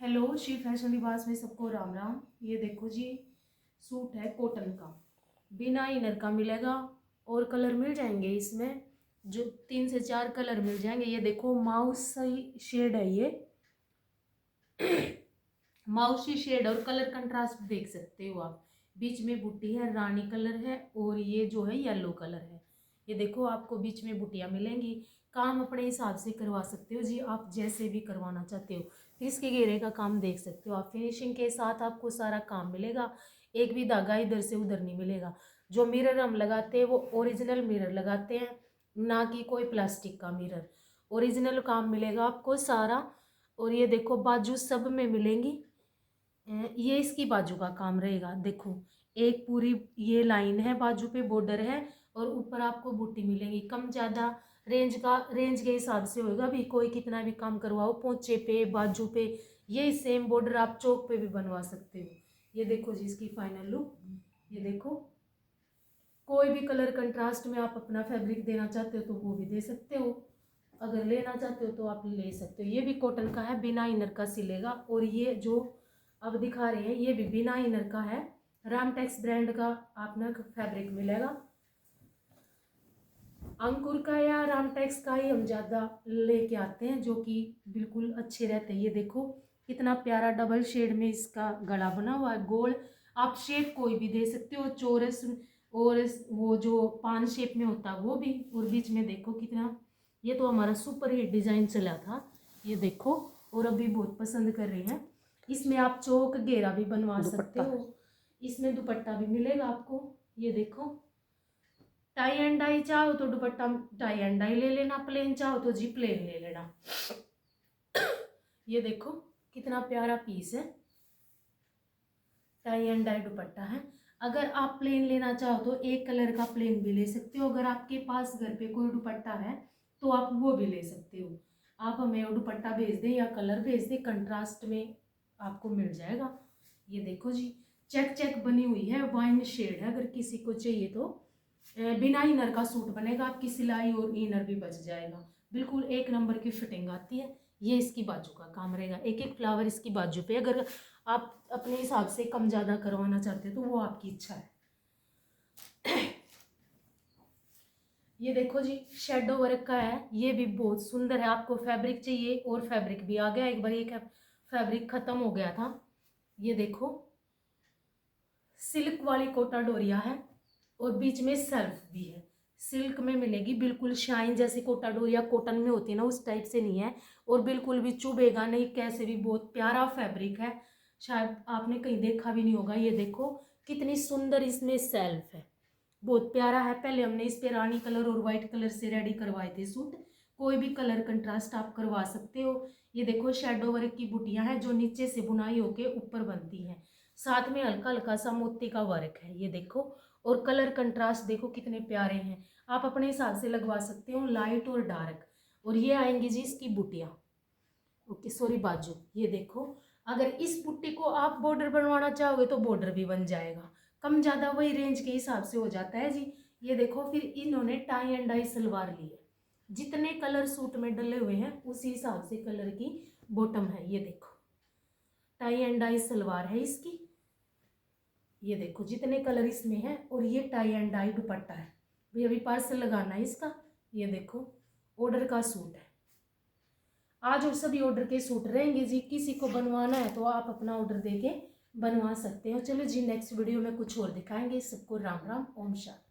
Hello, Shri fashion लिबास में सबको राम राम। ये देखो जी, सूट है कॉटन का, बिना इनर का मिलेगा और कलर मिल जाएंगे इसमें, जो 3 से 4 कलर मिल जाएंगे। ये देखो माउसी शेड है ये माउसी शेड और कलर कंट्रास्ट देख सकते हो आप। बीच में बूटी है, रानी कलर है और ये जो है येलो कलर है। ये देखो आपको बीच में बूटियाँ मिलेंगी। काम अपने हिसाब से करवा सकते हो जी, आप जैसे भी करवाना चाहते हो। फिर इसके घेरे का काम देख सकते हो आप, फिनिशिंग के साथ आपको सारा काम मिलेगा। एक भी धागा इधर से उधर नहीं मिलेगा। जो मिरर हम लगाते हैं वो ओरिजिनल मिरर लगाते हैं, ना कि कोई प्लास्टिक का मिरर। ओरिजिनल काम मिलेगा आपको सारा। और ये देखो बाजू सब में मिलेंगी। ये इसकी बाजू का काम रहेगा। देखो एक पूरी ये लाइन है, बाजू पे बॉर्डर है और ऊपर आपको बूटी मिलेंगी। कम ज़्यादा रेंज के हिसाब से होगा भी, कोई कितना भी काम करवाओ पोंचे पे बाजू पे, ये सेम बॉर्डर आप चौक पे भी बनवा सकते हो। ये देखो जी इसकी फाइनल लुक। ये देखो कोई भी कलर कंट्रास्ट में आप अपना फैब्रिक देना चाहते हो तो वो भी दे सकते हो, अगर लेना चाहते हो तो आप ले सकते हो। ये भी कॉटन का है, बिना इनर का सिलेगा। और ये जो अब दिखा रहे हैं ये भी बिना इनर का है, रामटेक्स ब्रांड का आपना फैब्रिक मिलेगा। अंकुर का या रामटेक्स का ही हम ज़्यादा लेके आते हैं, जो कि बिल्कुल अच्छे रहते हैं। ये देखो कितना प्यारा डबल शेड में इसका गला बना हुआ है, गोल। आप शेप कोई भी दे सकते हो, चौरस और वो जो पान शेप में होता है वो भी। और बीच में देखो कितना, ये तो हमारा सुपर हिट डिज़ाइन चला था। ये देखो और अभी बहुत पसंद कर रहे हैं। इसमें आप चौक घेरा भी बनवा सकते हो, इसमें दुपट्टा भी मिलेगा आपको। ये देखो टाई एंड डाई चाहो तो दुपट्टा टाई एंड डाई ले लेना, प्लेन चाहो तो जी प्लेन ले लेना। ये देखो कितना प्यारा पीस है, टाई एंड डाई दुपट्टा है। अगर आप प्लेन लेना चाहो तो एक कलर का प्लेन भी ले सकते हो। अगर आपके पास घर पे कोई दुपट्टा है तो आप वो भी ले सकते हो। आप हमें वो दुपट्टा भेज दें या कलर भेज दें, कंट्रास्ट में आपको मिल जाएगा। ये देखो जी चेक चेक बनी हुई है, वाइन शेड है। अगर किसी को चाहिए तो बिना इनर का सूट बनेगा, आपकी सिलाई और इनर भी बच जाएगा। बिल्कुल एक नंबर की फिटिंग आती है। ये इसकी बाजू का काम रहेगा, एक एक फ्लावर इसकी बाजू पे। अगर आप अपने हिसाब से कम ज़्यादा करवाना चाहते हो तो वो आपकी इच्छा है। ये देखो जी शेडो वर्क का है, ये भी बहुत सुंदर है। आपको फैब्रिक चाहिए और फैब्रिक भी आ गया, एक बार एक फैब्रिक खत्म हो गया था। ये देखो सिल्क वाली कोटा डोरिया है और बीच में सेल्फ भी है। सिल्क में मिलेगी, बिल्कुल शाइन जैसे कोटा डोरिया कॉटन में होती है ना, उस टाइप से नहीं है। और बिल्कुल भी चुभेगा नहीं, कैसे भी बहुत प्यारा फैब्रिक है, शायद आपने कहीं देखा भी नहीं होगा। ये देखो कितनी सुंदर इसमें सेल्फ है, बहुत प्यारा है। पहले हमने इस पे रानी कलर और वाइट कलर से रेडी करवाए थे सूट, कोई भी कलर कंट्रास्ट आप करवा सकते हो। ये देखो शेडो वर्क की बुटियां हैं जो नीचे से बुनाई होके ऊपर बनती हैं, साथ में हल्का हल्का सा मोती का वर्क है। ये देखो और कलर कंट्रास्ट देखो कितने प्यारे हैं, आप अपने हिसाब से लगवा सकते हो, लाइट और डार्क। और ये आएंगी जी इसकी बुटियां, ओके सॉरी बाजू। ये देखो अगर इस बुट्टी को आप बॉर्डर बनवाना चाहोगे तो बॉर्डर भी बन जाएगा, कम ज़्यादा वही रेंज के हिसाब से हो जाता है जी। ये देखो फिर इन्होंने टाई एंड डाई सलवार ली है, जितने कलर सूट में डले हुए हैं उसी हिसाब से कलर की बॉटम है। ये देखो टाई एंड डाई सलवार है इसकी। ये देखो जितने कलर इसमें है और ये टाई एंड डाई दुपट्टा है। भाई अभी पार्सल लगाना है इसका। ये देखो ऑर्डर का सूट है, आज और सभी ऑर्डर के सूट रहेंगे जी। किसी को बनवाना है तो आप अपना ऑर्डर देके बनवा सकते हो। चलो जी नेक्स्ट वीडियो में कुछ और दिखाएंगे। सबको राम राम, ओम शांति।